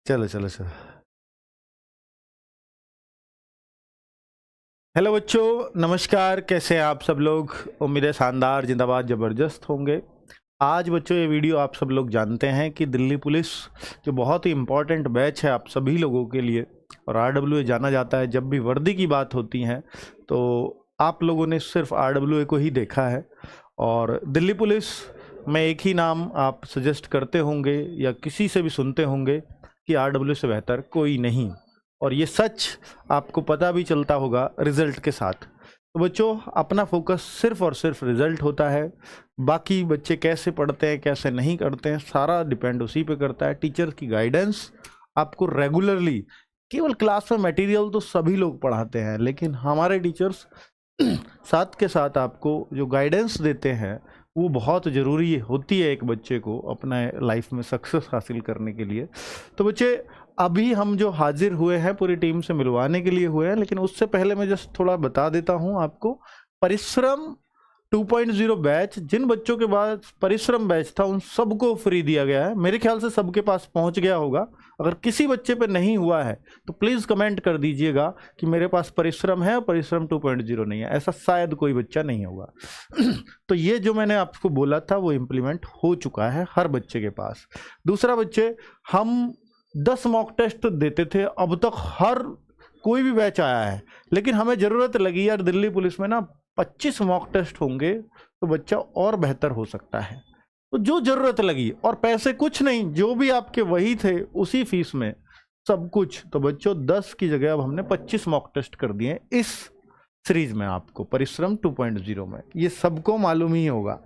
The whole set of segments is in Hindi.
चलो चलो चलो। हेलो बच्चों, नमस्कार। कैसे हैं आप सब लोग? उम्मीद है शानदार, जिंदाबाद, ज़बरदस्त होंगे। आज बच्चों ये वीडियो आप सब लोग जानते हैं कि दिल्ली पुलिस जो बहुत ही इम्पोर्टेंट बैच है आप सभी लोगों के लिए, और आरडब्ल्यूए जाना जाता है जब भी वर्दी की बात होती है तो आप लोगों ने सिर्फ आरडब्ल्यूए को ही देखा है। और दिल्ली पुलिस में एक ही नाम आप सजेस्ट करते होंगे या किसी से भी सुनते होंगे कि आरडब्ल्यूए से बेहतर कोई नहीं, और ये सच आपको पता भी चलता होगा रिजल्ट के साथ। तो बच्चों, अपना फोकस सिर्फ और सिर्फ रिजल्ट होता है। बाकी बच्चे कैसे पढ़ते हैं कैसे नहीं करते हैं सारा डिपेंड उसी पे करता है। टीचर की गाइडेंस आपको रेगुलरली, केवल क्लास में मटेरियल तो सभी लोग पढ़ाते हैं, लेकिन हमारे टीचर्स साथ के साथ आपको जो गाइडेंस देते हैं वो बहुत ज़रूरी होती है एक बच्चे को अपना लाइफ में सक्सेस हासिल करने के लिए। तो बच्चे, अभी हम जो हाजिर हुए हैं पूरी टीम से मिलवाने के लिए हुए हैं, लेकिन उससे पहले मैं जस्ट थोड़ा बता देता हूं आपको। परिश्रम 2.0 बैच, जिन बच्चों के पास परिश्रम बैच था उन सबको फ्री दिया गया है। मेरे ख्याल से सबके पास पहुंच गया होगा। अगर किसी बच्चे पे नहीं हुआ है तो प्लीज़ कमेंट कर दीजिएगा कि मेरे पास परिश्रम है और परिश्रम 2.0 नहीं है। ऐसा शायद कोई बच्चा नहीं होगा। तो ये जो मैंने आपको बोला था वो इम्प्लीमेंट हो चुका है हर बच्चे के पास। दूसरा, बच्चे, हम 10 मॉक टेस्ट देते थे, अब तक हर कोई भी बैच आया है, लेकिन हमें ज़रूरत लगी यार दिल्ली पुलिस में ना 25 मॉक टेस्ट होंगे तो बच्चा और बेहतर हो सकता है। तो जो ज़रूरत लगी, और पैसे कुछ नहीं, जो भी आपके वही थे उसी फीस में सब कुछ। तो बच्चों, 10 की जगह अब हमने 25 मॉक टेस्ट कर दिए इस सीरीज में आपको परिश्रम 2.0 में। ये सबको मालूम ही होगा।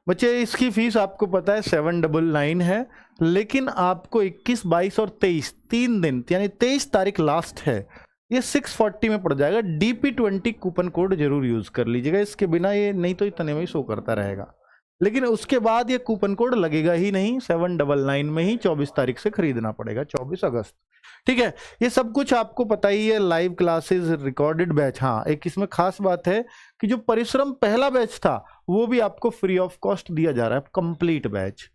बच्चे, इसकी फीस आपको पता है 799 है, लेकिन आपको 21, 22 और 23 3 दिन यानी 23 तारीख लास्ट है, ये 640 में पड़ जाएगा। DP20 कूपन कोड जरूर यूज कर लीजिएगा, इसके बिना ये नहीं तो इतने में ही शो करता रहेगा, लेकिन उसके बाद ये कूपन कोड लगेगा ही नहीं। 799 में ही 24 तारीख से खरीदना पड़ेगा, 24 अगस्त। ठीक है, ये सब कुछ आपको पता ही है। Live classes, recorded batch. हाँ, एक इसमें खास बात है कि जो परिश्रम पहला बैच था वो भी आपको फ्री ऑफ कॉस्ट दिया जा रहा है, कंप्लीट बैच।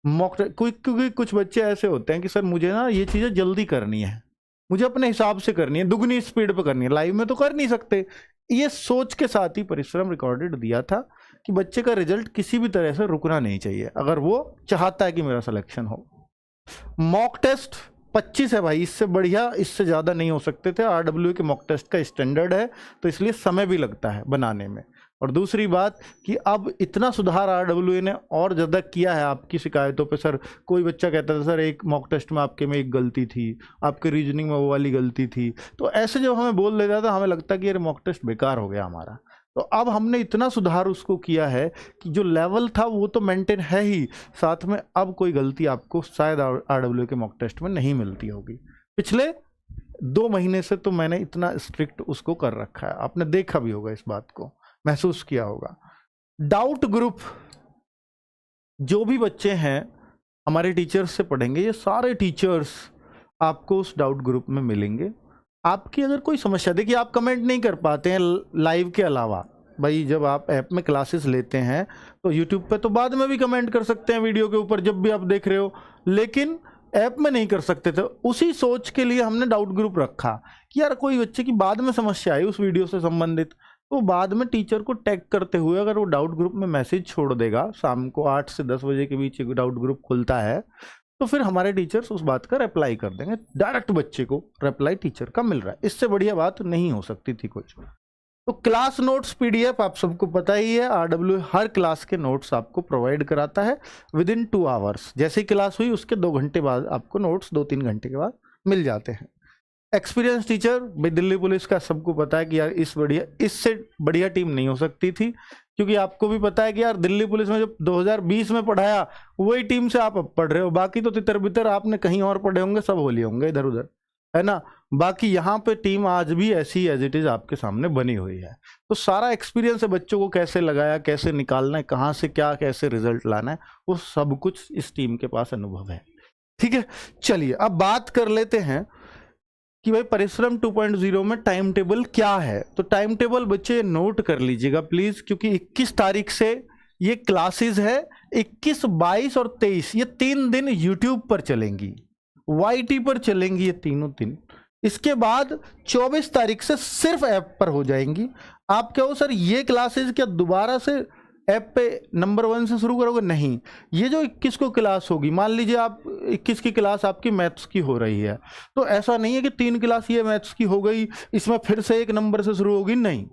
क्योंकि कुछ बच्चे ऐसे होते हैं कि सर मुझे ना ये चीज़ें जल्दी करनी है, मुझे अपने हिसाब से करनी है, दुगनी स्पीड पे करनी है, लाइव में तो कर नहीं सकते। ये सोच के साथ ही परिश्रम रिकॉर्डेड दिया था कि बच्चे का रिजल्ट किसी भी तरह से रुकना नहीं चाहिए अगर वो चाहता है कि मेरा सिलेक्शन हो। मॉक टेस्ट 25 है भाई, इससे बढ़िया इससे ज़्यादा नहीं हो सकते थे। आरडब्ल्यू के मॉक टेस्ट का स्टैंडर्ड है, तो इसलिए समय भी लगता है बनाने में। और दूसरी बात कि अब इतना सुधार आरडब्ल्यू ने और ज़्यादा किया है आपकी शिकायतों पे। सर, कोई बच्चा कहता था सर एक मॉक टेस्ट में आपके में एक गलती थी, आपके रीजनिंग में वो वाली गलती थी, तो ऐसे जब हमें बोल देता था हमें लगता कि ये मॉक टेस्ट बेकार हो गया हमारा। तो अब हमने इतना सुधार उसको किया है कि जो लेवल था वो तो मेंटेन है ही, साथ में अब कोई गलती आपको शायद आरडब्ल्यू के मॉक टेस्ट में नहीं मिलती होगी। पिछले 2 महीने से तो मैंने इतना स्ट्रिक्ट उसको कर रखा है, आपने देखा भी होगा, इस बात को महसूस किया होगा। डाउट ग्रुप, जो भी बच्चे हैं हमारे टीचर्स से पढ़ेंगे, ये सारे टीचर्स आपको उस डाउट ग्रुप में मिलेंगे। आपकी अगर कोई समस्या, देखिए आप कमेंट नहीं कर पाते हैं लाइव के अलावा, भाई जब आप ऐप में क्लासेस लेते हैं तो यूट्यूब पे तो बाद में भी कमेंट कर सकते हैं वीडियो के ऊपर जब भी आप देख रहे हो, लेकिन ऐप में नहीं कर सकते थे। उसी सोच के लिए हमने डाउट ग्रुप रखा कि यार कोई बच्चे की बाद में समस्या आई उस वीडियो से संबंधित, तो बाद में टीचर को टैग करते हुए अगर वो डाउट ग्रुप में मैसेज छोड़ देगा, शाम को 8 से 10 बजे के बीच एक डाउट ग्रुप खुलता है, तो फिर हमारे टीचर्स उस बात का रिप्लाई कर देंगे। डायरेक्ट बच्चे को रिप्लाई टीचर का मिल रहा है, इससे बढ़िया बात नहीं हो सकती थी कुछ। तो क्लास नोट्स PDF आप सबको पता ही है, आरडब्ल्यू हर क्लास के नोट्स आपको प्रोवाइड कराता है विदिन 2 आवर्स। जैसे ही क्लास हुई उसके 2 घंटे बाद आपको नोट्स 2-3 घंटे के बाद मिल जाते हैं। एक्सपीरियंस टीचर, भाई दिल्ली पुलिस का सबको पता है कि यार इससे बढ़िया टीम नहीं हो सकती थी, क्योंकि आपको भी पता है कि यार दिल्ली पुलिस में जो 2020 में पढ़ाया वही टीम से आप अब पढ़ रहे हो। बाकी तो तितर बितर आपने कहीं और पढ़े होंगे, सब होली होंगे इधर उधर, है ना। बाकी यहाँ पे टीम आज भी ऐसी एज इट इज आपके सामने बनी हुई है। तो सारा एक्सपीरियंस है बच्चों को कैसे लगाया, कैसे निकालना है, कहाँ से क्या कैसे रिजल्ट लाना है, वो सब कुछ इस टीम के पास अनुभव है। ठीक है, चलिए अब बात कर लेते हैं कि भाई परिश्रम 2.0 में टाइम टेबल क्या है। तो टाइम टेबल बच्चे नोट कर लीजिएगा प्लीज, क्योंकि 21 तारीख से ये क्लासेस है 21, 22 और 23, ये 3 दिन यूट्यूब पर चलेंगी, YT पर चलेंगी ये तीनों दिन। इसके बाद 24 तारीख से सिर्फ ऐप पर हो जाएंगी। आप कहो सर ये क्लासेस क्या दोबारा से ऐप पे नंबर 1 से शुरू करोगे? नहीं, ये जो 21 को क्लास होगी, मान लीजिए आप 21 की क्लास आपकी मैथ्स की हो रही है, तो ऐसा नहीं है कि 3 क्लास ये मैथ्स की हो गई, इसमें फिर से 1 नंबर से शुरू होगी, नहीं,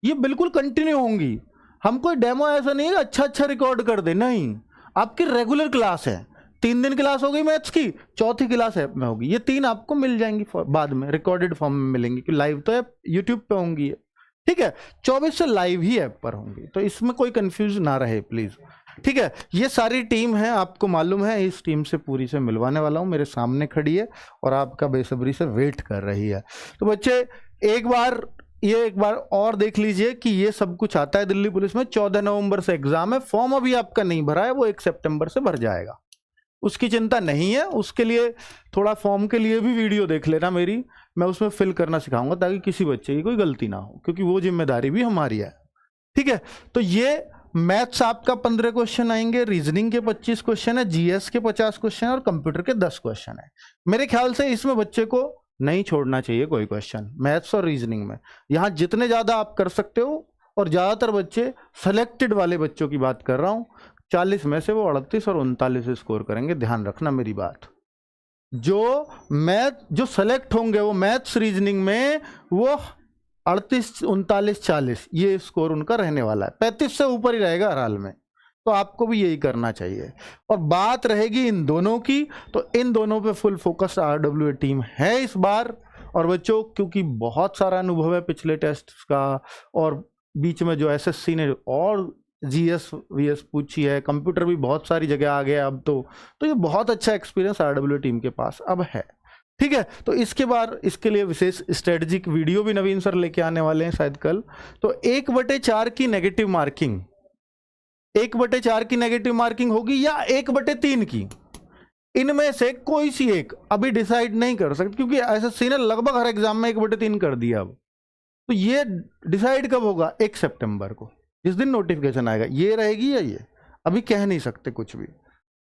ये बिल्कुल कंटिन्यू होंगी। हम कोई डेमो ऐसा नहीं है अच्छा रिकॉर्ड कर दे, नहीं, आपकी रेगुलर क्लास है। 3 दिन क्लास हो गई मैथ्स की, चौथी क्लास ऐप में होगी। ये 3 आपको मिल जाएंगी बाद में, रिकॉर्डेड फॉर्म में मिलेंगी, कि लाइव तो ऐप यूट्यूब पे होंगी, ठीक है। 24 से लाइव ही ऐप पर होंगी, तो इसमें कोई कंफ्यूज ना रहे प्लीज, ठीक है। ये सारी टीम है, आपको मालूम है, इस टीम से पूरी से मिलवाने वाला हूं, मेरे सामने खड़ी है और आपका बेसब्री से वेट कर रही है। तो बच्चे एक बार और देख लीजिए कि ये सब कुछ आता है दिल्ली पुलिस में। 14 नवंबर से एग्जाम है, फॉर्म अभी आपका नहीं भरा है, वो 1 सितंबर से भर जाएगा, उसकी चिंता नहीं है। उसके लिए थोड़ा फॉर्म के लिए भी वीडियो देख लेना मेरी, मैं उसमें फिल करना सिखाऊंगा ताकि किसी बच्चे की कोई गलती ना हो, क्योंकि वो जिम्मेदारी भी हमारी है, ठीक है। तो ये मैथ्स आपका 15 क्वेश्चन आएंगे, रीजनिंग के 25 क्वेश्चन है, जीएस के 50 क्वेश्चन है और कंप्यूटर के 10 क्वेश्चन है। मेरे ख्याल से इसमें बच्चे को नहीं छोड़ना चाहिए कोई क्वेश्चन, मैथ्स और रीजनिंग में। यहाँ जितने ज्यादा आप कर सकते हो, और ज्यादातर बच्चे सेलेक्टेड वाले बच्चों की बात कर रहा हूँ, 40 में से वो 38 और 39 स्कोर करेंगे, ध्यान रखना मेरी बात। जो सेलेक्ट होंगे वो मैथ्स रीजनिंग में, वो 38, 39, 40 ये स्कोर उनका रहने वाला है, 35 से ऊपर ही रहेगा हर हाल में। तो आपको भी यही करना चाहिए। और बात रहेगी इन दोनों की, तो इन दोनों पे फुल फोकस RWA टीम है इस बार। और बच्चों क्योंकि बहुत सारा अनुभव है पिछले टेस्ट का, और बीच में जो SSC ने और GS VS पूछी है, कंप्यूटर भी बहुत सारी जगह आ गया अब तो ये बहुत अच्छा एक्सपीरियंस RWA टीम के पास अब है, ठीक है। तो इसके बाद इसके लिए विशेष स्ट्रेटेजिक वीडियो भी नवीन सर लेके आने वाले हैं शायद कल। तो 1/4 की नेगेटिव मार्किंग, 1/4 की नेगेटिव मार्किंग होगी या 1/3 की, इनमें से कोई सी एक अभी डिसाइड नहीं कर सकते, क्योंकि SSC ने लगभग हर एग्जाम में 1/3 कर दिया अब। तो ये डिसाइड कब होगा? 1 सितंबर को, जिस दिन नोटिफिकेशन आएगा। ये रहेगी या ये अभी कह नहीं सकते कुछ भी।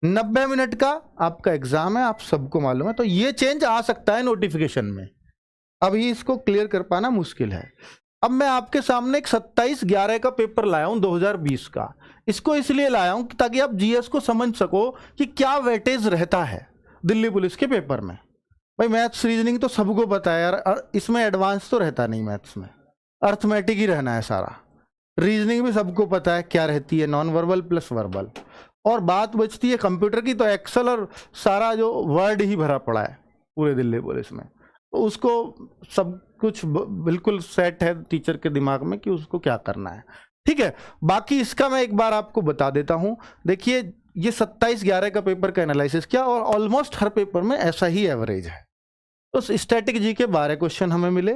90 मिनट का आपका एग्जाम है, आप सबको मालूम है, तो ये चेंज आ सकता है नोटिफिकेशन में, अभी इसको क्लियर कर पाना मुश्किल है। अब मैं आपके सामने एक 27/11 का पेपर लाया हूं 2020 का। इसको इसलिए लाया हूं ताकि आप जीएस को समझ सको कि क्या वेटेज रहता है दिल्ली पुलिस के पेपर में। भाई मैथ्स रीजनिंग तो सबको पता है यार, इसमें एडवांस तो रहता नहीं, मैथ्स में अर्थमेटिक ही रहना है सारा। रीजनिंग भी सबको पता है क्या रहती है, नॉन वर्बल प्लस वर्बल। और बात बचती है कंप्यूटर की, तो एक्सेल और सारा जो वर्ड ही भरा पड़ा है पूरे दिल्ली पुलिस में, तो उसको सब कुछ बिल्कुल सेट है टीचर के दिमाग में कि उसको क्या करना है, ठीक है। बाकी इसका मैं एक बार आपको बता देता हूं। देखिए ये 27/11 का पेपर का एनालिसिस क्या, और ऑलमोस्ट हर पेपर में ऐसा ही एवरेज है। तो स्टैटिक जी के 12 क्वेश्चन हमें मिले,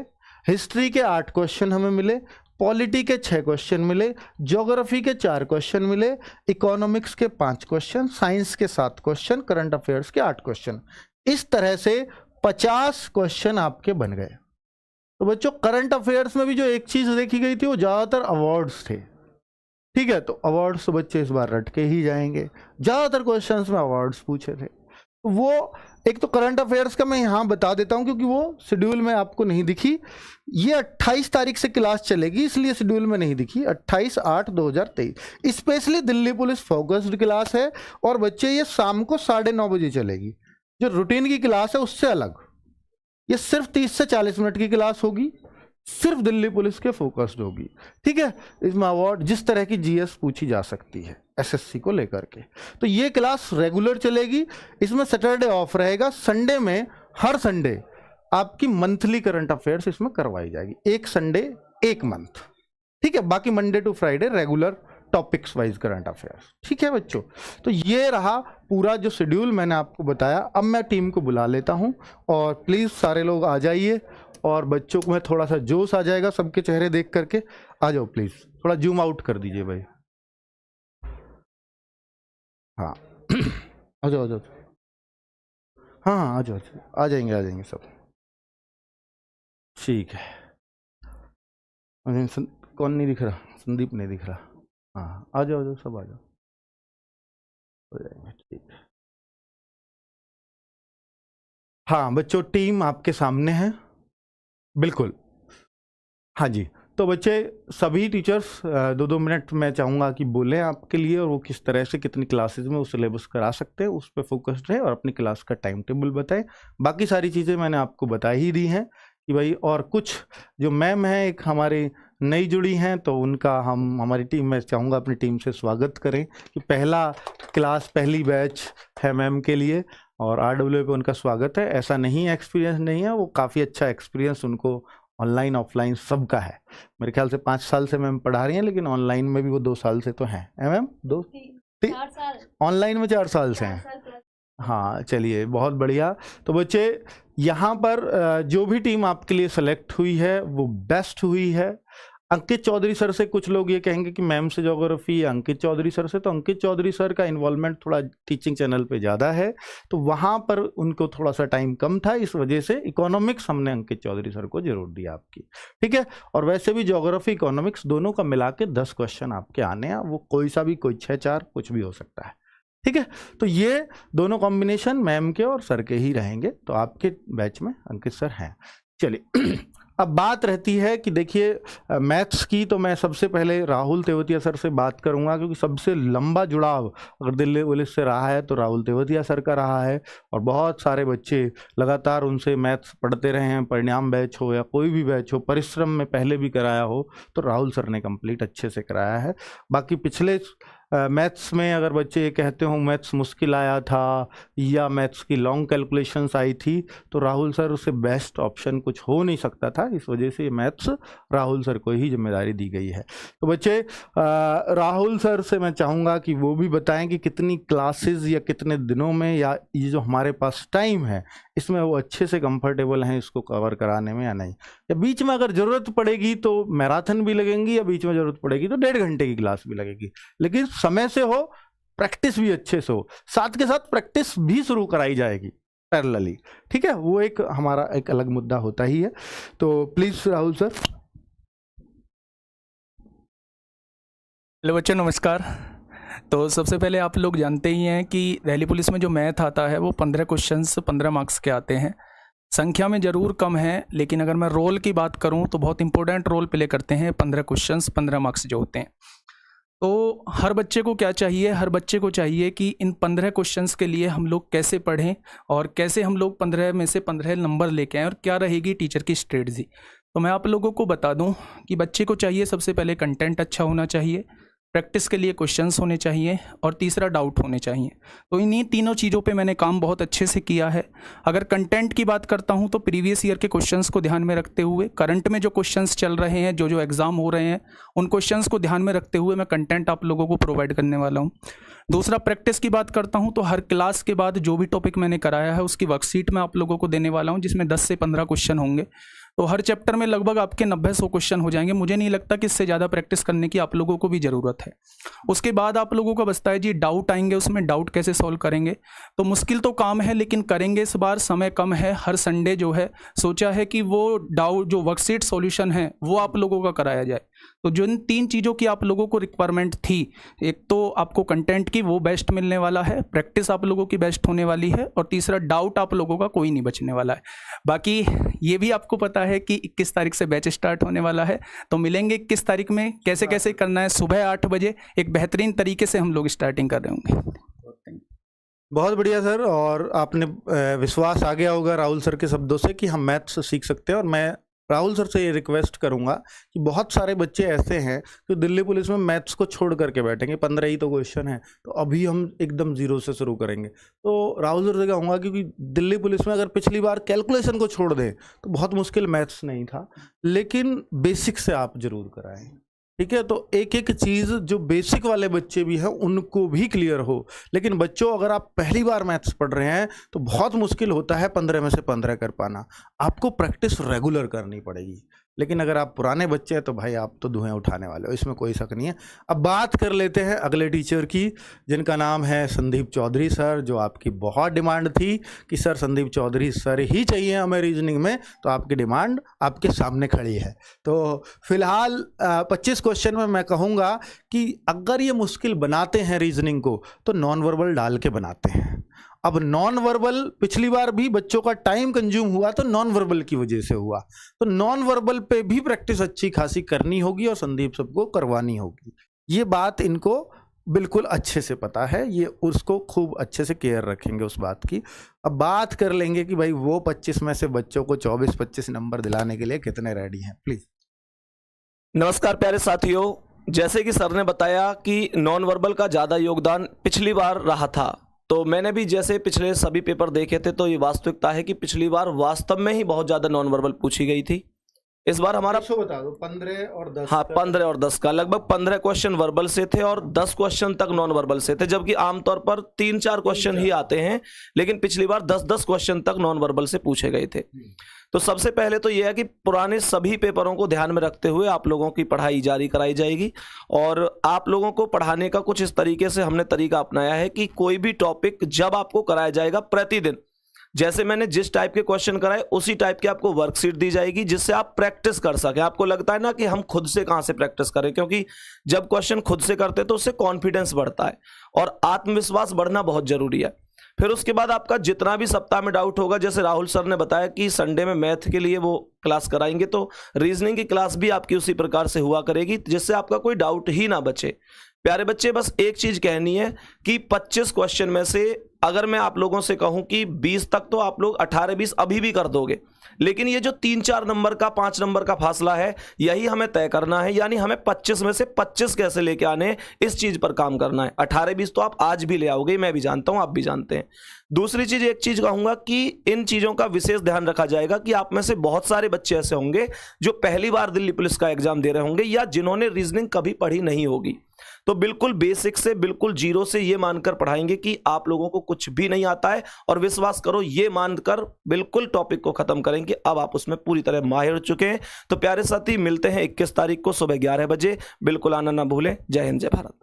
हिस्ट्री के 8 क्वेश्चन हमें मिले, पॉलिटी के 6 क्वेश्चन मिले, ज्योग्राफी के 4 क्वेश्चन मिले, इकोनॉमिक्स के 5 क्वेश्चन, साइंस के 7 क्वेश्चन, करंट अफेयर्स के 8 क्वेश्चन। इस तरह से 50 क्वेश्चन आपके बन गए। तो बच्चों करंट अफेयर्स में भी जो एक चीज देखी गई थी वो ज्यादातर अवार्ड्स थे, ठीक है। तो अवार्ड्स तो बच्चे इस बार रट के ही जाएंगे, ज्यादातर क्वेश्चंस में अवार्ड्स पूछे थे। तो वो एक तो करंट अफेयर्स का मैं यहां बता देता हूं क्योंकि वो शेड्यूल में आपको नहीं दिखी। ये 28 तारीख से क्लास चलेगी, इसलिए शेड्यूल में नहीं दिखी। 28/8/2023 specially Delhi police focused class है, और बच्चे ये शाम को 9:30 बजे चलेगी। जो रूटीन की क्लास है उससे अलग, ये सिर्फ 30 से 40 मिनट की क्लास होगी, सिर्फ दिल्ली पुलिस के फोकस्ड होगी, ठीक है। इसमें अवार्ड जिस तरह की जीएस पूछी जा सकती है एसएससी को लेकर के, तो ये क्लास रेगुलर चलेगी। इसमें सैटरडे ऑफ रहेगा, संडे में हर संडे आपकी मंथली करंट अफेयर्स इसमें करवाई जाएगी, एक संडे एक मंथ, ठीक है। बाकी Monday to Friday regular topics wise current affairs, ठीक है बच्चों। तो ये रहा पूरा जो शेड्यूल मैंने आपको बताया। अब मैं टीम को बुला लेता हूं, और प्लीज सारे लोग आ जाइए, और बच्चों को मैं थोड़ा सा जोश आ जाएगा सबके चेहरे देख करके। आ जाओ प्लीज, थोड़ा जूम आउट कर दीजिए भाई। हाँ आ जाओ आ जाओ, हाँ आ जाओ, आ जाएंगे सब, ठीक है। कौन नहीं दिख रहा? संदीप नहीं दिख रहा, हाँ आ जाओ सब आ जाओ, हो जाएगा ठीक है। हाँ बच्चों टीम आपके सामने है, बिल्कुल। हाँ जी, तो बच्चे सभी टीचर्स 2-2 मिनट मैं चाहूँगा कि बोलें आपके लिए, और वो किस तरह से कितनी क्लासेस में वो सिलेबस करा सकते हैं उस पर फोकस्ड रहे, और अपनी क्लास का टाइम टेबल बताएं। बाकी सारी चीज़ें मैंने आपको बता ही दी हैं कि भाई, और कुछ जो मैम हैं एक हमारी नई जुड़ी हैं, तो उनका हम हमारी टीम में चाहूँगा अपनी टीम से स्वागत करें कि पहला क्लास पहली बैच है मैम के लिए, और RWA पे उनका स्वागत है। ऐसा नहीं एक्सपीरियंस नहीं है, वो काफ़ी अच्छा एक्सपीरियंस उनको ऑनलाइन ऑफलाइन सबका है। मेरे ख्याल से 5 साल से मैम पढ़ा रही हैं, लेकिन ऑनलाइन में भी वो 2 साल से तो हैं। मैम 4 साल, ऑनलाइन में 4 साल से हैं। हाँ चलिए बहुत बढ़िया। तो बच्चे यहाँ पर जो भी टीम आपके लिए सेलेक्ट हुई है वो बेस्ट हुई है। अंकित चौधरी सर से कुछ लोग ये कहेंगे कि मैम से ज्योग्राफी या अंकित चौधरी सर से, तो अंकित चौधरी सर का इन्वॉल्वमेंट थोड़ा टीचिंग चैनल पे ज़्यादा है, तो वहाँ पर उनको थोड़ा सा टाइम कम था, इस वजह से इकोनॉमिक्स हमने अंकित चौधरी सर को जरूर दिया आपकी, ठीक है। और वैसे भी ज्योग्राफी इकोनॉमिक्स दोनों का मिला के 10 क्वेश्चन आपके आने हैं, वो कोई सा भी, कोई 6-4 कुछ भी हो सकता है, ठीक है। तो ये दोनों कॉम्बिनेशन मैम के और सर के ही रहेंगे, तो आपके बैच में अंकित सर हैं। चलिए अब बात रहती है कि देखिए मैथ्स की, तो मैं सबसे पहले राहुल तेवतिया सर से बात करूंगा, क्योंकि सबसे लंबा जुड़ाव अगर दिल्ली पुलिस से रहा है तो राहुल तेवतिया सर का रहा है, और बहुत सारे बच्चे लगातार उनसे मैथ्स पढ़ते रहे हैं। परिणाम बैच हो या कोई भी बैच हो, परिश्रम में पहले भी कराया हो, तो राहुल सर ने कंप्लीट अच्छे से कराया है। बाकी पिछले मैथ्स में अगर बच्चे ये कहते हो मैथ्स मुश्किल आया था या मैथ्स की लॉन्ग कैलकुलेशंस आई थी, तो राहुल सर से बेस्ट ऑप्शन कुछ हो नहीं सकता था, इस वजह से मैथ्स राहुल सर को ही जिम्मेदारी दी गई है। तो बच्चे राहुल सर से मैं चाहूँगा कि वो भी बताएं कि कितनी क्लासेस या कितने दिनों में, या ये जो हमारे पास टाइम है इसमें वो अच्छे से कंफर्टेबल हैं इसको कवर कराने में या नहीं, या बीच में अगर ज़रूरत पड़ेगी तो मैराथन भी लगेंगी, या बीच में ज़रूरत पड़ेगी तो 1.5 घंटे की क्लास भी लगेगी, लेकिन समय से हो, प्रैक्टिस भी अच्छे से हो, साथ के साथ प्रैक्टिस भी शुरू कराई जाएगी पैरेलली, ठीक है। वो एक हमारा एक अलग मुद्दा होता ही है। तो प्लीज राहुल सर। हेलो बच्चों नमस्कार। तो सबसे पहले आप लोग जानते ही हैं कि दिल्ली पुलिस में जो मैथ आता है वो 15 क्वेश्चंस 15 मार्क्स के आते हैं। संख्या में ज़रूर कम है, लेकिन अगर मैं रोल की बात करूं तो बहुत इंपॉर्टेंट रोल प्ले करते हैं 15 क्वेश्चंस 15 मार्क्स जो होते हैं। तो हर बच्चे को क्या चाहिए, हर बच्चे को चाहिए कि इन 15 क्वेश्चंस के लिए हम लोग कैसे पढ़ें और कैसे हम लोग 15 में से 15 नंबर लेके आएँ, और क्या रहेगी टीचर की स्ट्रेटजी। तो मैं आप लोगों को बता दूं कि बच्चे को चाहिए सबसे पहले कंटेंट अच्छा होना चाहिए, प्रैक्टिस के लिए क्वेश्चंस होने चाहिए, और तीसरा डाउट होने चाहिए। तो इन्हीं तीनों चीज़ों पे मैंने काम बहुत अच्छे से किया है। अगर कंटेंट की बात करता हूँ तो प्रीवियस ईयर के क्वेश्चंस को ध्यान में रखते हुए, करंट में जो क्वेश्चंस चल रहे हैं, जो एग्ज़ाम हो रहे हैं, उन क्वेश्चंस को ध्यान में रखते हुए मैं कंटेंट आप लोगों को प्रोवाइड करने वाला हूँ। दूसरा, प्रैक्टिस की बात करता हूँ तो हर क्लास के बाद जो भी टॉपिक मैंने कराया है उसकी वर्कशीट मैं आप लोगों को देने वाला हूँ, जिसमें 10 से 15 क्वेश्चन होंगे। तो हर चैप्टर में लगभग आपके 90-100 क्वेश्चन हो जाएंगे। मुझे नहीं लगता कि इससे ज़्यादा प्रैक्टिस करने की आप लोगों को भी ज़रूरत है। उसके बाद आप लोगों का बचता है जी डाउट आएंगे, उसमें डाउट कैसे सॉल्व करेंगे। तो मुश्किल तो काम है, लेकिन करेंगे इस बार, समय कम है। हर संडे जो है सोचा है कि वो डाउट जो वर्कशीट सॉल्यूशन है वो आप लोगों का कराया जाए। तो जो इन 3 चीज़ों की आप लोगों को रिक्वायरमेंट थी, एक तो आपको कंटेंट की वो बेस्ट मिलने वाला है, प्रैक्टिस आप लोगों की बेस्ट होने वाली है, और तीसरा डाउट आप लोगों का कोई नहीं बचने वाला है। बाकी ये भी आपको पता है कि 21 तारीख से बैच स्टार्ट होने वाला है, तो मिलेंगे 21 तारीख में। कैसे कैसे करना है, सुबह 8 बजे एक बेहतरीन तरीके से हम लोग स्टार्टिंग कर रहे होंगे। बहुत बढ़िया सर, और आपने विश्वास आ गया होगा राहुल सर के शब्दों से कि हम मैथ्स सीख सकते हैं। और मैं राहुल सर से ये रिक्वेस्ट करूंगा कि बहुत सारे बच्चे ऐसे हैं जो दिल्ली पुलिस में मैथ्स को छोड़ करके बैठेंगे, 15 ही तो क्वेश्चन है, तो अभी हम एकदम जीरो से शुरू करेंगे। तो राहुल सर से कहूँगा क्योंकि दिल्ली पुलिस में अगर पिछली बार कैलकुलेशन को छोड़ दें तो बहुत मुश्किल मैथ्स नहीं था, लेकिन बेसिक से आप जरूर कराएं, ठीक है। तो एक एक चीज़ जो बेसिक वाले बच्चे भी हैं उनको भी क्लियर हो। लेकिन बच्चों, अगर आप पहली बार मैथ्स पढ़ रहे हैं तो बहुत मुश्किल होता है 15 में से 15 कर पाना। आपको प्रैक्टिस रेगुलर करनी पड़ेगी, लेकिन अगर आप पुराने बच्चे हैं तो भाई आप तो धुएं उठाने वाले हो, इसमें कोई शक नहीं है। अब बात कर लेते हैं अगले टीचर की, जिनका नाम है संदीप चौधरी सर, जो आपकी बहुत डिमांड थी कि सर संदीप चौधरी सर ही चाहिए हमें रीजनिंग में, तो आपकी डिमांड आपके सामने खड़ी है। तो फिलहाल 25 क्वेश्चन में मैं कहूँगा कि अगर ये मुश्किल बनाते हैं रीजनिंग को तो नॉन वर्बल डाल के बनाते हैं। अब नॉन वर्बल पिछली बार भी बच्चों का टाइम कंज्यूम हुआ तो नॉन वर्बल की वजह से हुआ, तो नॉन वर्बल पे भी प्रैक्टिस अच्छी खासी करनी होगी और संदीप सबको करवानी होगी। ये बात इनको बिल्कुल अच्छे से पता है, ये उसको खूब अच्छे से केयर रखेंगे उस बात की। अब बात कर लेंगे कि भाई वो 25 में से बच्चों को 24-25 नंबर दिलाने के लिए कितने रेडी हैं, प्लीज। नमस्कार प्यारे साथियों, जैसे कि सर ने बताया कि नॉन वर्बल का ज़्यादा योगदान पिछली बार रहा था, तो मैंने भी जैसे पिछले सभी पेपर देखे थे तो ये वास्तविकता है कि पिछली बार वास्तव में ही बहुत ज़्यादा नॉन वर्बल पूछी गई थी। इस बार हमारा बता दो 15 और 10। हाँ, 15 और 10 का लगभग 15 क्वेश्चन वर्बल से थे और 10 क्वेश्चन तक नॉन वर्बल से थे, जबकि आमतौर पर 3-4 क्वेश्चन ही आते हैं, लेकिन पिछली बार 10-10 क्वेश्चन तक नॉन वर्बल से पूछे गए थे। तो सबसे पहले तो यह है कि पुराने सभी पेपरों को ध्यान में रखते हुए आप लोगों की पढ़ाई जारी कराई जाएगी और आप लोगों को पढ़ाने का कुछ इस तरीके से हमने तरीका अपनाया है कि कोई भी टॉपिक जब आपको कराया जाएगा प्रतिदिन, जैसे मैंने जिस टाइप के क्वेश्चन कराए उसी टाइप की आपको वर्कशीट दी जाएगी, जिससे आप प्रैक्टिस कर सकें। आपको लगता है ना कि हम खुद से कहां से प्रैक्टिस करें, क्योंकि जब क्वेश्चन खुद से करते हैं तो उससे कॉन्फिडेंस बढ़ता है और आत्मविश्वास बढ़ना बहुत जरूरी है। फिर उसके बाद आपका जितना भी सप्ताह में डाउट होगा, जैसे राहुल सर ने बताया कि संडे में मैथ के लिए वो क्लास कराएंगे, तो रीजनिंग की क्लास भी आपकी उसी प्रकार से हुआ करेगी, जिससे आपका कोई डाउट ही ना बचे। प्यारे बच्चे, बस एक चीज कहनी है कि 25 क्वेश्चन में से अगर मैं आप लोगों से कहूं कि 20 तक तो आप लोग 18-20 अभी भी कर दोगे, लेकिन ये जो 3-4 नंबर का 5 नंबर का फासला है यही हमें तय करना है, यानी हमें 25 में से 25 कैसे लेके आने हैं इस चीज पर काम करना है। 18-20 तो आप आज भी ले आओगे, मैं भी जानता हूं, आप भी जानते हैं। दूसरी चीज, एक चीज कहूंगा कि इन चीजों का विशेष ध्यान रखा जाएगा कि आप में से बहुत सारे बच्चे ऐसे होंगे जो पहली बार दिल्ली पुलिस का एग्जाम दे रहे होंगे या जिन्होंने रीजनिंग कभी पढ़ी नहीं होगी, तो बिल्कुल बेसिक से, बिल्कुल जीरो से ये मानकर पढ़ाएंगे कि आप लोगों को कुछ भी नहीं आता है, और विश्वास करो ये मानकर बिल्कुल टॉपिक को खत्म करेंगे अब आप उसमें पूरी तरह माहिर हो चुके हैं। तो प्यारे साथी, मिलते हैं 21 तारीख को सुबह 11 बजे, बिल्कुल आना ना भूलें। जय हिंद, जय भारत।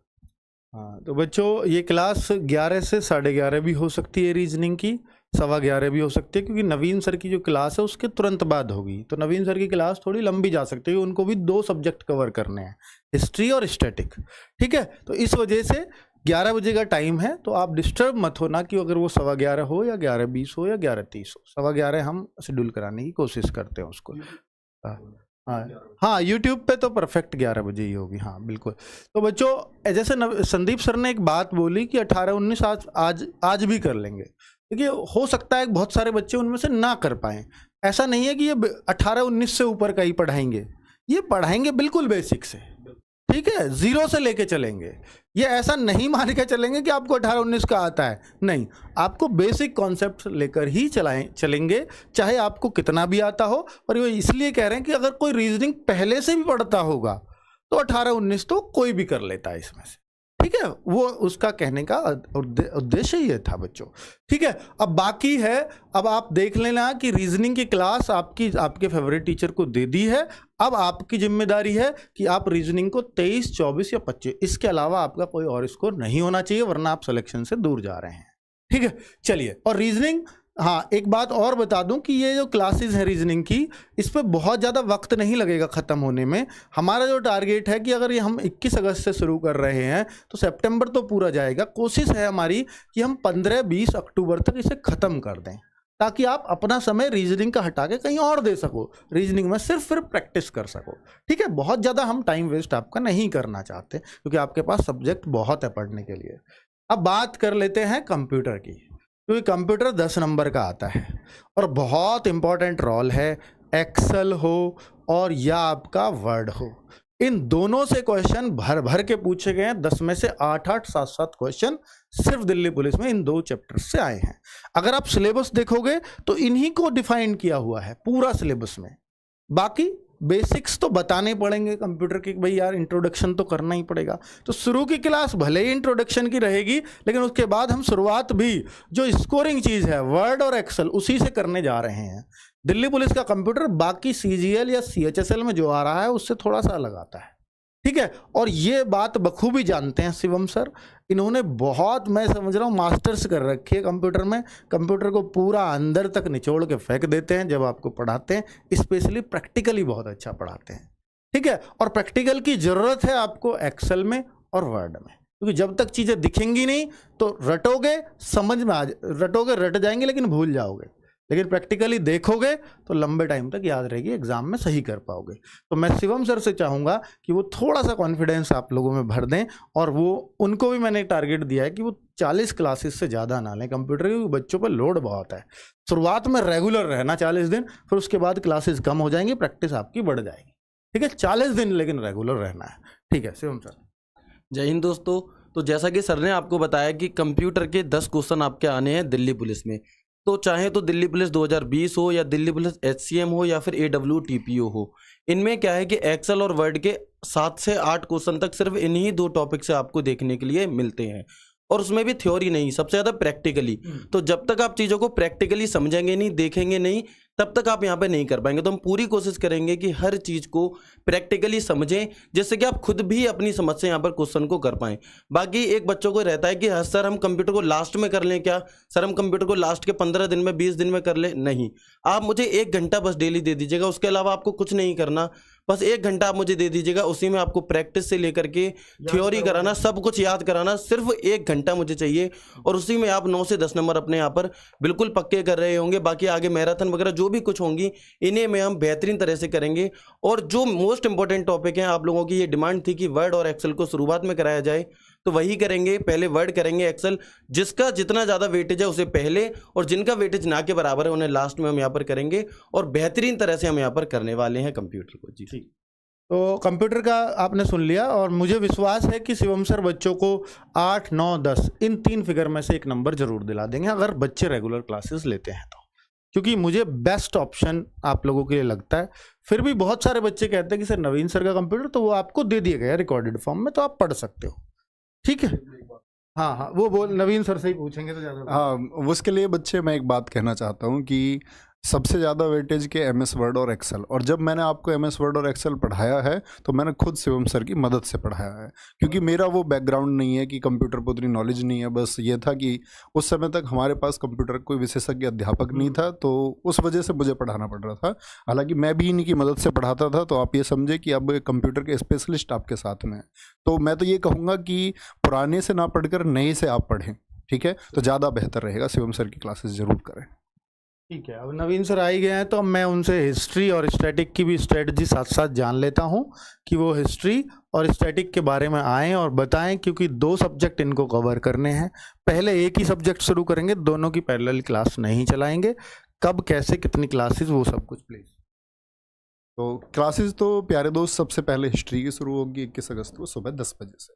हाँ, तो बच्चों ये क्लास 11 से 11:30 भी हो सकती है, रीजनिंग की 11:15 भी हो सकती है, क्योंकि नवीन सर की जो क्लास है उसके तुरंत बाद होगी, तो नवीन सर की क्लास थोड़ी लंबी जा सकती है, उनको भी 2 सब्जेक्ट कवर करने हैं, हिस्ट्री और स्टैटिक। ठीक है, तो इस वजह से 11 बजे का टाइम है, तो आप डिस्टर्ब मत होना कि अगर वो 11:15 हो या 11:20 हो या 11:30 हो, 11:15 हम शेड्यूल कराने की कोशिश करते हैं उसको। हाँ, यूट्यूब पे तो परफेक्ट 11 बजे ही होगी। हाँ बिल्कुल। तो बच्चों, जैसे संदीप सर ने एक बात बोली कि 18-19 आज भी कर लेंगे, देखिए हो सकता है बहुत सारे बच्चे उनमें से ना कर पाएँ। ऐसा नहीं है कि ये 18-19 से ऊपर का ही पढ़ाएंगे, ये पढ़ाएंगे बिल्कुल बेसिक से, ठीक है, 0 से लेके चलेंगे। ये ऐसा नहीं मान के चलेंगे कि आपको 18-19 का आता है, नहीं, आपको बेसिक कॉन्सेप्ट लेकर ही चलेंगे, चाहे आपको कितना भी आता हो। और ये इसलिए कह रहे हैं कि अगर कोई रीजनिंग पहले से भी पढ़ता होगा तो 18-19 तो कोई भी कर लेता है इसमें से, ठीक है, वो उसका कहने का उद्देश्य ये था बच्चों। ठीक है, अब बाकी है, अब आप देख लेना कि रीजनिंग की क्लास आपके फेवरेट टीचर को दे दी है। अब आपकी जिम्मेदारी है कि आप रीजनिंग को 23, 24 या 25, इसके अलावा आपका कोई और स्कोर नहीं होना चाहिए, वरना आप सिलेक्शन से दूर जा रहे हैं। ठीक है, चलिए। और रीजनिंग, हाँ एक बात और बता दूं कि ये जो क्लासेस है रीजनिंग की, इस पर बहुत ज़्यादा वक्त नहीं लगेगा ख़त्म होने में। हमारा जो टारगेट है कि अगर ये हम 21 अगस्त से शुरू कर रहे हैं तो सितंबर तो पूरा जाएगा। कोशिश है हमारी कि हम 15-20 अक्टूबर तक इसे ख़त्म कर दें, ताकि आप अपना समय रीजनिंग का हटा के कहीं और दे सको, रीजनिंग में सिर्फ प्रैक्टिस कर सको। ठीक है, बहुत ज़्यादा हम टाइम वेस्ट आपका नहीं करना चाहते, क्योंकि आपके पास सब्जेक्ट बहुत है पढ़ने के लिए। अब बात कर लेते हैं कंप्यूटर की, क्योंकि कंप्यूटर 10 नंबर का आता है और बहुत इंपॉर्टेंट रोल है। एक्सेल हो और या आपका वर्ड हो, इन दोनों से क्वेश्चन भर भर के पूछे गए हैं। 10 में से 8-8, 7-7 क्वेश्चन सिर्फ दिल्ली पुलिस में इन 2 चैप्टर से आए हैं। अगर आप सिलेबस देखोगे तो इन्हीं को डिफाइन किया हुआ है पूरा सिलेबस में। बाकी बेसिक्स तो बताने पड़ेंगे कंप्यूटर के, भाई यार इंट्रोडक्शन तो करना ही पड़ेगा। तो शुरू की क्लास भले ही इंट्रोडक्शन की रहेगी, लेकिन उसके बाद हम शुरुआत भी जो स्कोरिंग चीज़ है वर्ड और एक्सेल उसी से करने जा रहे हैं। दिल्ली पुलिस का कंप्यूटर बाकी CGL या CHSL में जो आ रहा है उससे थोड़ा सा अलग आता है, ठीक है। और ये बात बखूबी जानते हैं शिवम सर, इन्होंने बहुत, मैं समझ रहा हूँ, मास्टर्स कर रखी है कंप्यूटर में। कंप्यूटर को पूरा अंदर तक निचोड़ के फेंक देते हैं जब आपको पढ़ाते हैं, स्पेशली प्रैक्टिकली बहुत अच्छा पढ़ाते हैं, ठीक है। और प्रैक्टिकल की ज़रूरत है आपको एक्सेल में और वर्ड में, क्योंकि जब तक चीज़ें दिखेंगी नहीं तो रटोगे, समझ में रटोगे, रट जाएंगे लेकिन भूल जाओगे, लेकिन प्रैक्टिकली देखोगे तो लंबे टाइम तक याद रहेगी, एग्जाम में सही कर पाओगे। तो मैं शिवम सर से चाहूँगा कि वो थोड़ा सा कॉन्फिडेंस आप लोगों में भर दें, और वो उनको भी मैंने टारगेट दिया है कि वो 40 क्लासेस से ज़्यादा ना लें कंप्यूटर, क्योंकि बच्चों पर लोड बहुत है। शुरुआत में रेगुलर रहना 40 दिन, फिर उसके बाद क्लासेस कम हो जाएंगी, प्रैक्टिस आपकी बढ़ जाएगी, ठीक है। 40 दिन लेकिन रेगुलर रहना है, ठीक है शिवम सर। जय हिंद दोस्तों। तो जैसा कि सर ने आपको बताया कि कंप्यूटर के 10 क्वेश्चन आपके आने हैं दिल्ली पुलिस में, तो चाहे तो दिल्ली पुलिस 2020 हो या दिल्ली पुलिस HCM हो या फिर AWTPO हो, इनमें क्या है कि एक्सेल और वर्ड के 7 से 8 क्वेश्चन तक सिर्फ इन्हीं 2 टॉपिक से आपको देखने के लिए मिलते हैं, और उसमें भी थ्योरी नहीं, सबसे ज़्यादा प्रैक्टिकली। तो जब तक आप चीज़ों को प्रैक्टिकली समझेंगे नहीं, देखेंगे नहीं, तब तक आप यहाँ पे नहीं कर पाएंगे। तो हम पूरी कोशिश करेंगे कि हर चीज़ को प्रैक्टिकली समझें, जिससे कि आप खुद भी अपनी समझ से यहाँ पर क्वेश्चन को कर पाएं। बाकी एक बच्चों को रहता है कि हाँ सर हम कंप्यूटर को लास्ट में कर लें क्या, सर हम कंप्यूटर को लास्ट के 15 दिन में 20 दिन में कर लें। नहीं, आप मुझे 1 घंटा बस डेली दे दीजिएगा, उसके अलावा आपको कुछ नहीं करना। बस 1 घंटा आप मुझे दे दीजिएगा, उसी में आपको प्रैक्टिस से लेकर के थ्योरी कराना, सब कुछ याद कराना, सिर्फ 1 घंटा मुझे चाहिए, और उसी में आप 9 से 10 नंबर अपने यहाँ पर बिल्कुल पक्के कर रहे होंगे। बाकी आगे मैराथन वगैरह जो भी कुछ होंगी, इन्हें में हम बेहतरीन तरह से करेंगे। और जो मोस्ट इंपॉर्टेंट टॉपिक है, आप लोगों की ये डिमांड थी कि वर्ड और एक्सेल को शुरुआत में कराया जाए, तो वही करेंगे। पहले वर्ड करेंगे, एक्सेल जिसका जितना ज़्यादा वेटेज है उसे पहले, और जिनका वेटेज ना के बराबर है उन्हें लास्ट में हम यहाँ पर करेंगे, और बेहतरीन तरह से हम यहाँ पर करने वाले हैं कंप्यूटर को। जी ठीक, तो कंप्यूटर का आपने सुन लिया, और मुझे विश्वास है कि शिवम सर बच्चों को 8, 9, 10 इन 3 फिगर में से एक नंबर जरूर दिला देंगे, अगर बच्चे रेगुलर क्लासेस लेते हैं तो, क्योंकि मुझे बेस्ट ऑप्शन आप लोगों के लिए लगता है। फिर भी बहुत सारे बच्चे कहते हैं कि सर नवीन सर का कंप्यूटर तो वो आपको दे दिया गया रिकॉर्डेड फॉर्म में, तो आप पढ़ सकते हो, ठीक है। हाँ, वो बोल, नवीन सर से ही पूछेंगे तो ज़्यादा। हाँ, उसके लिए बच्चे मैं एक बात कहना चाहता हूँ कि सबसे ज़्यादा वेटेज के MS वर्ड और एक्सेल, और जब मैंने आपको MS वर्ड और एक्सेल पढ़ाया है तो मैंने खुद शिवम सर की मदद से पढ़ाया है, क्योंकि मेरा वो बैकग्राउंड नहीं है कि कंप्यूटर पर उतनी नॉलेज नहीं है। बस ये था कि उस समय तक हमारे पास कंप्यूटर कोई विशेषज्ञ अध्यापक नहीं था, तो उस वजह से मुझे पढ़ाना पड़ रहा था। हालांकि मैं भी इन्हीं की मदद से पढ़ाता था, तो आप ये समझे कि अब कंप्यूटर के स्पेशलिस्ट आपके साथ में हैं। तो मैं तो ये कहूँगा कि पुराने से ना पढ़कर नए से आप पढ़ें, ठीक है, तो ज़्यादा बेहतर रहेगा। शिवम सर की क्लासेस ज़रूर करें। ठीक है, अब नवीन सर आ ही गए हैं, तो अब मैं उनसे हिस्ट्री और स्टैटिक की भी स्ट्रेटजी साथ साथ जान लेता हूं कि वो हिस्ट्री और स्टैटिक के बारे में आएँ और बताएं, क्योंकि 2 सब्जेक्ट इनको कवर करने हैं। पहले एक ही सब्जेक्ट शुरू करेंगे, दोनों की पैरेलल क्लास नहीं चलाएंगे। कब, कैसे, कितनी क्लासेस, वो सब कुछ प्लीज़। तो क्लासेस तो प्यारे दोस्त सबसे पहले हिस्ट्री की शुरू होगी 21 अगस्त को सुबह 10 बजे से,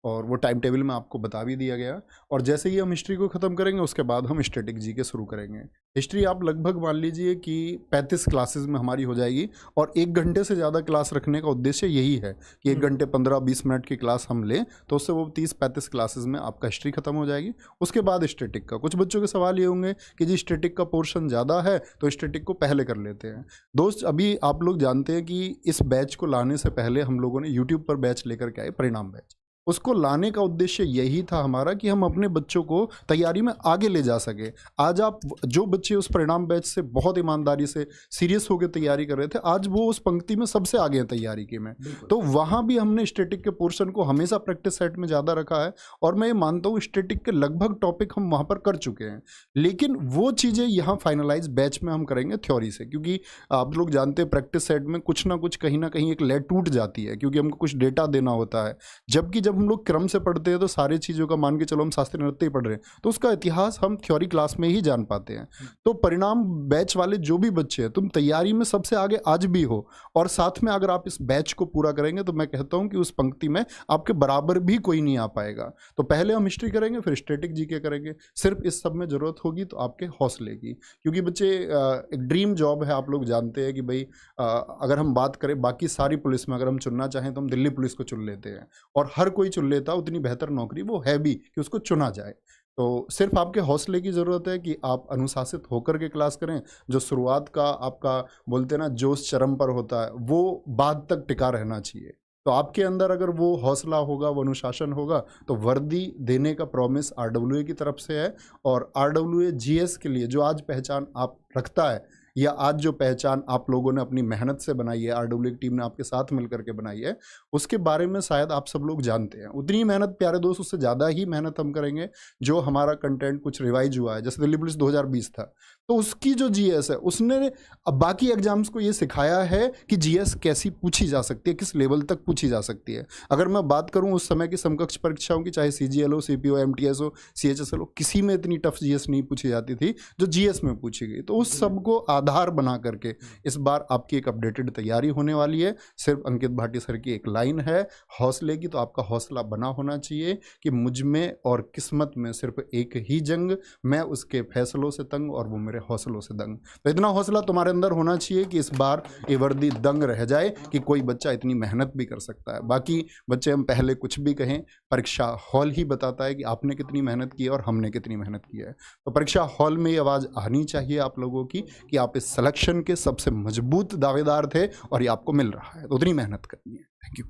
और वो टाइम टेबल में आपको बता भी दिया गया। और जैसे ही हम हिस्ट्री को ख़त्म करेंगे उसके बाद हम स्टैटिक जीके शुरू करेंगे। हिस्ट्री आप लगभग मान लीजिए कि 35 क्लासेस में हमारी हो जाएगी, और 1 घंटे से ज़्यादा क्लास रखने का उद्देश्य यही है कि 1 घंटे 15-20 मिनट की क्लास हम लें, तो उससे वो 30-35 क्लासेस में आपका हिस्ट्री ख़त्म हो जाएगी। उसके बाद स्टैटिक का, कुछ बच्चों के सवाल ये होंगे कि जी स्टैटिक का पोर्शन ज़्यादा है तो स्टैटिक को पहले कर लेते हैं। दोस्त, अभी आप लोग जानते हैं कि इस बैच को लाने से पहले हम लोगों ने यूट्यूब पर बैच लेकर के आए, परिणाम बैच। उसको लाने का उद्देश्य यही था हमारा कि हम अपने बच्चों को तैयारी में आगे ले जा सके। आज आप जो बच्चे उस परिणाम बैच से बहुत ईमानदारी से सीरियस होकर तैयारी कर रहे थे, आज वो उस पंक्ति में सबसे आगे हैं तैयारी की में। तो वहाँ भी हमने स्टैटिक के पोर्शन को हमेशा प्रैक्टिस सेट में ज़्यादा रखा है, और मैं ये मानता हूँ स्टैटिक के लगभग टॉपिक हम वहाँ पर कर चुके हैं। लेकिन वो चीज़ें यहाँ फाइनलाइज बैच में हम करेंगे थ्योरी से, क्योंकि आप लोग जानते हैं प्रैक्टिस सेट में कुछ ना कुछ कहीं ना कहीं एक लेड टूट जाती है, क्योंकि हमको कुछ डेटा देना होता है। जबकि जब जब हम लोग क्रम से पढ़ते हैं तो सारी चीज़ों का मान के चलो हम शास्त्रीय नृत्य ही पढ़ रहे हैं तो उसका इतिहास हम थ्योरी क्लास में ही जान पाते हैं। तो परिणाम बैच वाले जो भी बच्चे हैं, तुम तैयारी में सबसे आगे आज भी हो, और साथ में अगर आप इस बैच को पूरा करेंगे तो मैं कहता हूँ कि उस पंक्ति में आपके बराबर भी कोई नहीं आ पाएगा। तो पहले हम हिस्ट्री करेंगे, फिर स्टैटिक जीके करेंगे। सिर्फ इस सब में ज़रूरत होगी तो आपके हौसले की, क्योंकि बच्चे एक ड्रीम जॉब है, आप लोग जानते हैं कि भाई अगर हम बात करें बाकी सारी पुलिस में अगर हम चुनना चाहें तो हम दिल्ली पुलिस को चुन लेते हैं, और हर कोई चुन लेता, उतनी बेहतर नौकरी वो है भी कि उसको चुना जाए। तो सिर्फ आपके हौसले की ज़रूरत है कि आप अनुशासित होकर के क्लास करें। जो शुरुआत का आपका बोलते हैं ना जोश चरम पर होता है, वो बाद तक टिका रहना चाहिए। तो आपके अंदर अगर वो हौसला होगा, वो अनुशासन होगा, तो वर्दी देने का प्रॉमिस आरडब्ल्यूए की तरफ से है। और आरडब्ल्यूए जीएस के लिए जो आज पहचान आप रखता है, या आज जो पहचान आप लोगों ने अपनी मेहनत से बनाई है, आरडब्ल्यूए की टीम ने आपके साथ मिलकर के बनाई है, उसके बारे में शायद आप सब लोग जानते हैं। उतनी मेहनत प्यारे दोस्त, उससे ज़्यादा ही मेहनत हम करेंगे। जो हमारा कंटेंट कुछ रिवाइज हुआ है, जैसे दिल्ली पुलिस 2020 था, तो उसकी जो जीएस है उसने अब बाकी एग्जाम्स को ये सिखाया है कि जीएस कैसी पूछी जा सकती है, किस लेवल तक पूछी जा सकती है। अगर मैं बात करूं उस समय की समकक्ष परीक्षाओं की, चाहे सीजीएल हो, सीपीओ, एमटीएस हो, सीएचएसएल हो, किसी में इतनी टफ जीएस नहीं पूछी जाती थी जो जीएस में पूछी गई। तो उस सब को आधार बना करके इस बार आपकी एक अपडेटेड तैयारी होने वाली है। सिर्फ अंकित भाटी सर की एक लाइन है हौसले की, तो आपका हौसला बना होना चाहिए कि मुझ में और किस्मत में सिर्फ एक ही जंग, मैं उसके फैसलों से तंग और वो मेरे हौसलों से दंग। तो इतना हौसला तुम्हारे अंदर होना चाहिए कि इस बार ये वर्दी दंग रह जाए कि कोई बच्चा इतनी मेहनत भी कर सकता है। बाकी बच्चे हम पहले कुछ भी कहें, परीक्षा हॉल ही बताता है कि आपने कितनी मेहनत की है और हमने कितनी मेहनत की है। तो परीक्षा हॉल में ये आवाज़ आनी चाहिए आप लोगों की कि आप इस सिलेक्शन के सबसे मजबूत दावेदार थे और ये आपको मिल रहा है, तो उतनी मेहनत करनी है। Thank you.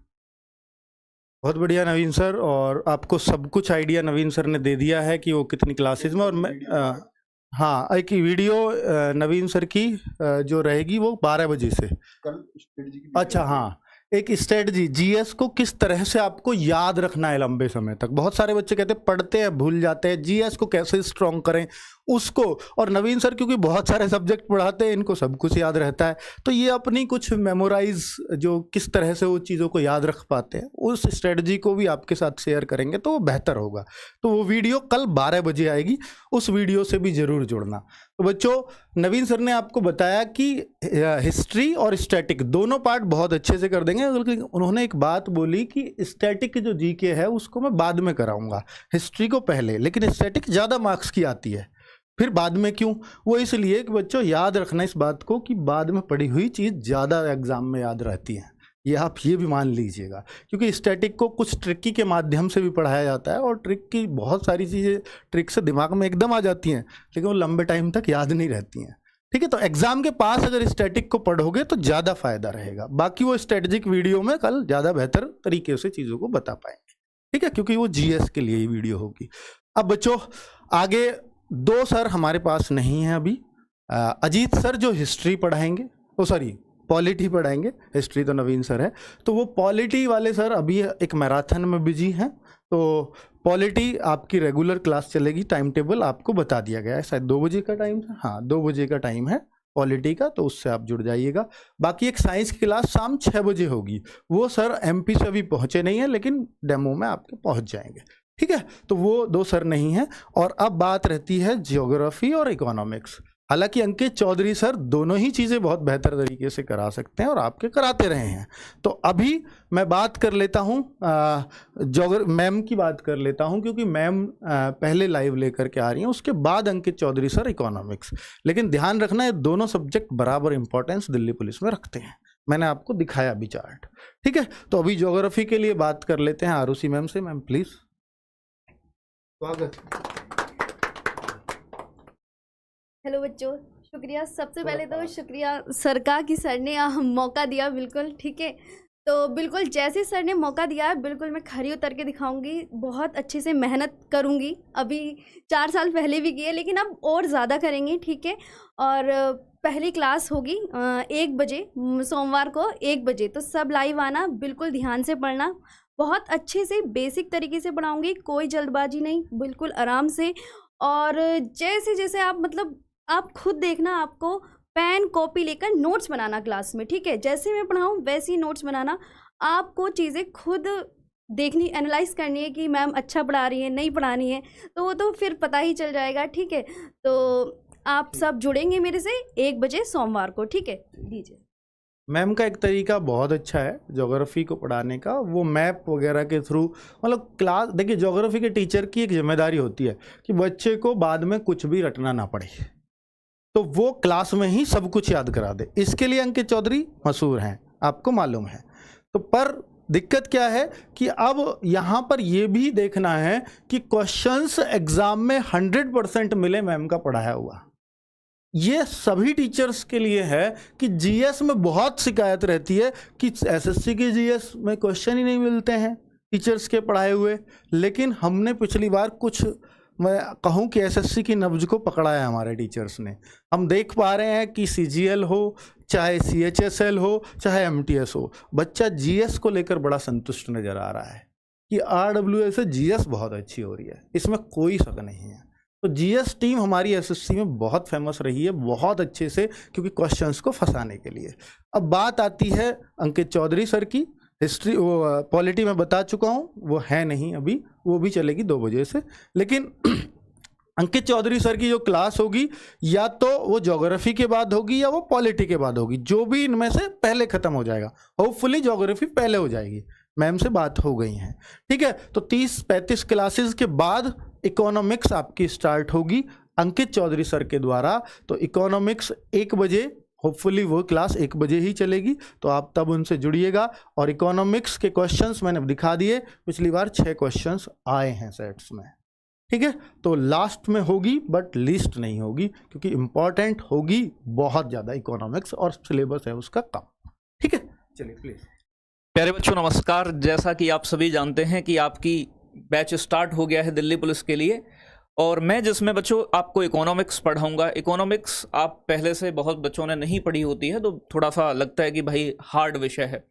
बहुत बढ़िया नवीन सर, और आपको सब कुछ आइडिया नवीन सर ने दे दिया है कि वो कितनी क्लासेस में। और मैं हाँ, एक वीडियो नवीन सर की जो रहेगी वो 12 बजे से। अच्छा हाँ, एक स्ट्रेटजी जीएस को किस तरह से आपको याद रखना है लंबे समय तक। बहुत सारे बच्चे कहते हैं पढ़ते हैं भूल जाते हैं, जीएस को कैसे स्ट्रॉन्ग करें उसको। और नवीन सर क्योंकि बहुत सारे सब्जेक्ट पढ़ाते हैं, इनको सब कुछ याद रहता है, तो ये अपनी कुछ मेमोराइज जो किस तरह से वो चीज़ों को याद रख पाते हैं, उस स्ट्रेटजी को भी आपके साथ शेयर करेंगे तो वो बेहतर होगा। तो वो वीडियो कल 12 बजे आएगी, उस वीडियो से भी ज़रूर जुड़ना। तो बच्चों, नवीन सर ने आपको बताया कि हिस्ट्री और स्टैटिक दोनों पार्ट बहुत अच्छे से कर देंगे। उन्होंने एक बात बोली कि स्टैटिक जो जीके है उसको मैं बाद में कराऊंगा, हिस्ट्री को पहले, लेकिन स्टैटिक ज़्यादा मार्क्स की आती है। फिर बाद में क्यों? वो इसलिए कि बच्चों याद रखना इस बात को कि बाद में पढ़ी हुई चीज़ ज़्यादा एग्जाम में याद रहती है। ये आप ये भी मान लीजिएगा, क्योंकि स्टैटिक को कुछ ट्रिकी के माध्यम से भी पढ़ाया जाता है, और ट्रिक की बहुत सारी चीज़ें ट्रिक से दिमाग में एकदम आ जाती हैं, लेकिन वो लंबे टाइम तक याद नहीं रहती हैं। ठीक है, तो एग्जाम के पास अगर स्टैटिक को पढ़ोगे तो ज़्यादा फायदा रहेगा। बाकी वो स्ट्रेटेजिक वीडियो में कल ज़्यादा बेहतर तरीके से चीज़ों को बता पाएंगे। ठीक है, क्योंकि वो जीएस के लिए ही वीडियो होगी। अब बच्चों आगे 2 सर हमारे पास नहीं हैं अभी। अजीत सर जो हिस्ट्री पढ़ाएंगे, पॉलिटी पढ़ाएंगे, हिस्ट्री तो नवीन सर है, तो वो पॉलिटी वाले सर अभी एक मैराथन में बिजी हैं। तो पॉलिटी आपकी रेगुलर क्लास चलेगी, टाइम टेबल आपको बता दिया गया है, शायद 2 बजे का टाइम है। हाँ, 2 बजे का टाइम है पॉलिटी का, तो उससे आप जुड़ जाइएगा। बाकी एक साइंस की क्लास शाम 6 बजे होगी, वो सर एमपी से अभी पहुँचे नहीं है, लेकिन डेमो में आपके पहुँच जाएंगे। ठीक है, तो वो 2 सर नहीं हैं। और अब बात रहती है ज्योग्राफी और इकोनॉमिक्स। हालांकि अंकित चौधरी सर दोनों ही चीज़ें बहुत बेहतर तरीके से करा सकते हैं और आपके कराते रहे हैं। तो अभी मैं बात कर लेता हूँ मैम की बात कर लेता हूँ, क्योंकि मैम पहले लाइव लेकर के आ रही हैं, उसके बाद अंकित चौधरी सर इकोनॉमिक्स। लेकिन ध्यान रखना, ये दोनों सब्जेक्ट बराबर इंपॉर्टेंस दिल्ली पुलिस में रखते हैं, मैंने आपको दिखाया भी चार्ट। ठीक है, तो अभी ज्योग्राफी के लिए बात कर लेते हैं आरुषि मैम से। Ma'am please. स्वागत। हेलो बच्चों, शुक्रिया। सबसे पहले तो शुक्रिया सर का कि सर ने मौका दिया। बिल्कुल ठीक है, तो बिल्कुल जैसे सर ने मौका दिया है बिल्कुल मैं खरी उतर के दिखाऊंगी, बहुत अच्छे से मेहनत करूंगी। अभी 4 साल पहले भी किए, लेकिन अब और ज़्यादा करेंगे। ठीक है, और पहली क्लास होगी 1 बजे, सोमवार को 1 बजे, तो सब लाइव आना, बिल्कुल ध्यान से पढ़ना। बहुत अच्छे से बेसिक तरीके से पढ़ाऊंगी, कोई जल्दबाजी नहीं, बिल्कुल आराम से। और जैसे जैसे आप खुद देखना, आपको पेन कॉपी लेकर नोट्स बनाना क्लास में। ठीक है, जैसे मैं पढ़ाऊँ वैसे ही नोट्स बनाना, आपको चीज़ें खुद देखनी, एनालाइज करनी है कि मैम अच्छा पढ़ा रही है, नहीं पढ़ा रही है, तो वो तो फिर पता ही चल जाएगा। ठीक है, तो आप सब जुड़ेंगे मेरे से 1 बजे सोमवार को, ठीक है? दीजिए। मैम का एक तरीका बहुत अच्छा है ज्योग्राफी को पढ़ाने का, वो मैप वगैरह के थ्रू, मतलब क्लास, देखिए ज्योग्राफी के टीचर की एक जिम्मेदारी होती है कि बच्चे को बाद में कुछ भी रटना ना पड़े, तो वो क्लास में ही सब कुछ याद करा दे। इसके लिए अंकित चौधरी मशहूर हैं, आपको मालूम है। तो पर दिक्कत क्या है कि अब यहाँ पर ये भी देखना है कि क्वेश्चंस एग्जाम में 100% मिले मैम का पढ़ाया हुआ। ये सभी टीचर्स के लिए है कि जीएस में बहुत शिकायत रहती है कि एसएससी के जीएस में क्वेश्चन ही नहीं मिलते हैं टीचर्स के पढ़ाए हुए। लेकिन हमने पिछली बार कुछ, मैं कहूँ कि एसएससी की नब्ज को पकड़ा है हमारे टीचर्स ने। हम देख पा रहे हैं कि सीजीएल हो, चाहे सीएचएसएल हो, चाहे एमटीएस हो, बच्चा जीएस को लेकर बड़ा संतुष्ट नज़र आ रहा है कि आरडब्ल्यूएस से जीएस बहुत अच्छी हो रही है, इसमें कोई शक नहीं है। तो जीएस टीम हमारी एसएससी में बहुत फेमस रही है, बहुत अच्छे से, क्योंकि क्वेश्चंस को फंसाने के लिए। अब बात आती है अंकित चौधरी सर की। हिस्ट्री, वो पॉलिटी में बता चुका हूँ, वो है नहीं अभी, वो भी चलेगी 2 बजे से। लेकिन अंकित चौधरी सर की जो क्लास होगी, या तो वो ज्योग्राफी के बाद होगी या वो पॉलिटी के बाद होगी, जो भी इनमें से पहले ख़त्म हो जाएगा। होपफुली ज्योग्राफी पहले हो जाएगी, मैम से बात हो गई है, ठीक है? तो 30-35 क्लासेस के बाद इकोनॉमिक्स आपकी स्टार्ट होगी अंकित चौधरी सर के द्वारा। तो इकोनॉमिक्स 1 बजे, होपफुली वो क्लास 1 बजे ही चलेगी, तो आप तब उनसे जुड़िएगा। और इकोनॉमिक्स के क्वेश्चंस मैंने दिखा दिए, पिछली बार 6 क्वेश्चंस आए हैं सेट्स में, ठीक है? तो लास्ट में होगी बट लिस्ट नहीं होगी, क्योंकि इम्पॉर्टेंट होगी बहुत ज़्यादा इकोनॉमिक्स और सिलेबस है उसका कम, ठीक है? चलिए प्लीज़। प्यारे बच्चों नमस्कार। जैसा कि आप सभी जानते हैं कि आपकी बैच स्टार्ट हो गया है दिल्ली पुलिस के लिए, और मैं जिसमें बच्चों आपको इकोनॉमिक्स पढ़ाऊंगा। इकोनॉमिक्स आप पहले से बहुत बच्चों ने नहीं पढ़ी होती है, तो थोड़ा सा लगता है कि भाई हार्ड विषय है।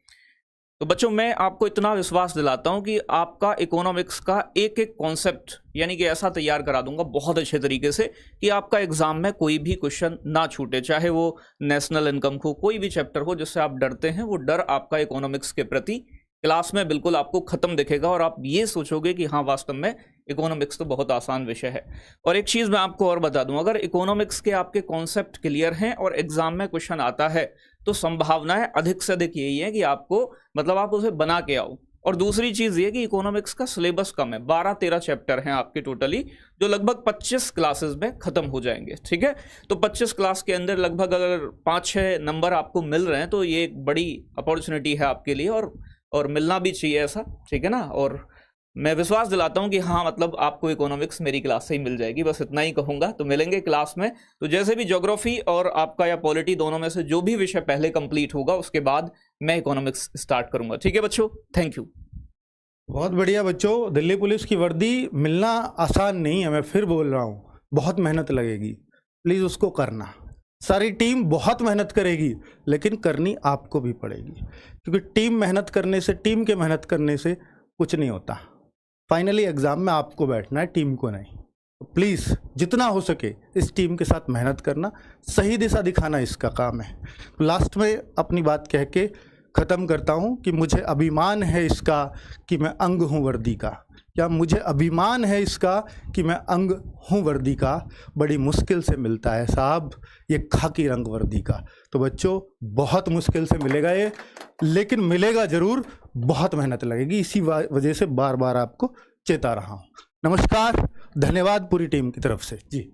तो बच्चों मैं आपको इतना विश्वास दिलाता हूं कि आपका इकोनॉमिक्स का एक एक कॉन्सेप्ट यानी कि ऐसा तैयार करा दूंगा बहुत अच्छे तरीके से कि आपका एग्जाम में कोई भी क्वेश्चन ना छूटे, चाहे वो नेशनल इनकम को कोई भी चैप्टर हो जिससे आप डरते हैं, वो डर आपका इकोनॉमिक्स के प्रति क्लास में बिल्कुल आपको खत्म दिखेगा और आप ये सोचोगे कि हाँ वास्तव में इकोनॉमिक्स तो बहुत आसान विषय है। और एक चीज़ मैं आपको और बता दूं, अगर इकोनॉमिक्स के आपके कॉन्सेप्ट क्लियर हैं और एग्जाम में क्वेश्चन आता है तो संभावनाएं अधिक से अधिक यही है कि आपको, मतलब आप उसे बना के आओ। और दूसरी चीज़ ये कि इकोनॉमिक्स का सिलेबस कम है, 12-13 चैप्टर हैं आपके टोटली, जो लगभग 25 क्लासेस में ख़त्म हो जाएंगे, ठीक है? तो 25 क्लास के अंदर लगभग अगर 5-6 नंबर आपको मिल रहे हैं तो ये एक बड़ी अपॉर्चुनिटी है आपके लिए, और मिलना भी चाहिए ऐसा, ठीक है ना? और मैं विश्वास दिलाता हूं कि हाँ मतलब आपको इकोनॉमिक्स मेरी क्लास से ही मिल जाएगी, बस इतना ही कहूँगा। तो मिलेंगे क्लास में। तो जैसे भी ज्योग्राफी और आपका या पॉलिटी दोनों में से जो भी विषय पहले कंप्लीट होगा उसके बाद मैं इकोनॉमिक्स स्टार्ट करूँगा, ठीक है बच्चों? Thank you. बहुत बढ़िया बच्चों, दिल्ली पुलिस की वर्दी मिलना आसान नहीं है, मैं फिर बोल रहा हूँ, बहुत मेहनत लगेगी, प्लीज़ उसको करना। सारी टीम बहुत मेहनत करेगी, लेकिन करनी आपको भी पड़ेगी, क्योंकि टीम मेहनत करने से, टीम के मेहनत करने से कुछ नहीं होता। फाइनली एग्ज़ाम में आपको बैठना है, टीम को नहीं। तो प्लीज़ जितना हो सके इस टीम के साथ मेहनत करना, सही दिशा दिखाना इसका काम है। लास्ट में अपनी बात कह के ख़त्म करता हूँ कि मुझे अभिमान है इसका कि मैं अंग हूँ वर्दी का। क्या मुझे अभिमान है इसका कि मैं अंग हूँ वर्दी का? बड़ी मुश्किल से मिलता है साहब ये खाकी रंग वर्दी का। तो बच्चों बहुत मुश्किल से मिलेगा ये, लेकिन मिलेगा ज़रूर, बहुत मेहनत लगेगी। इसी वजह से बार बार आपको चेता रहा हूँ। नमस्कार, धन्यवाद पूरी टीम की तरफ से जी।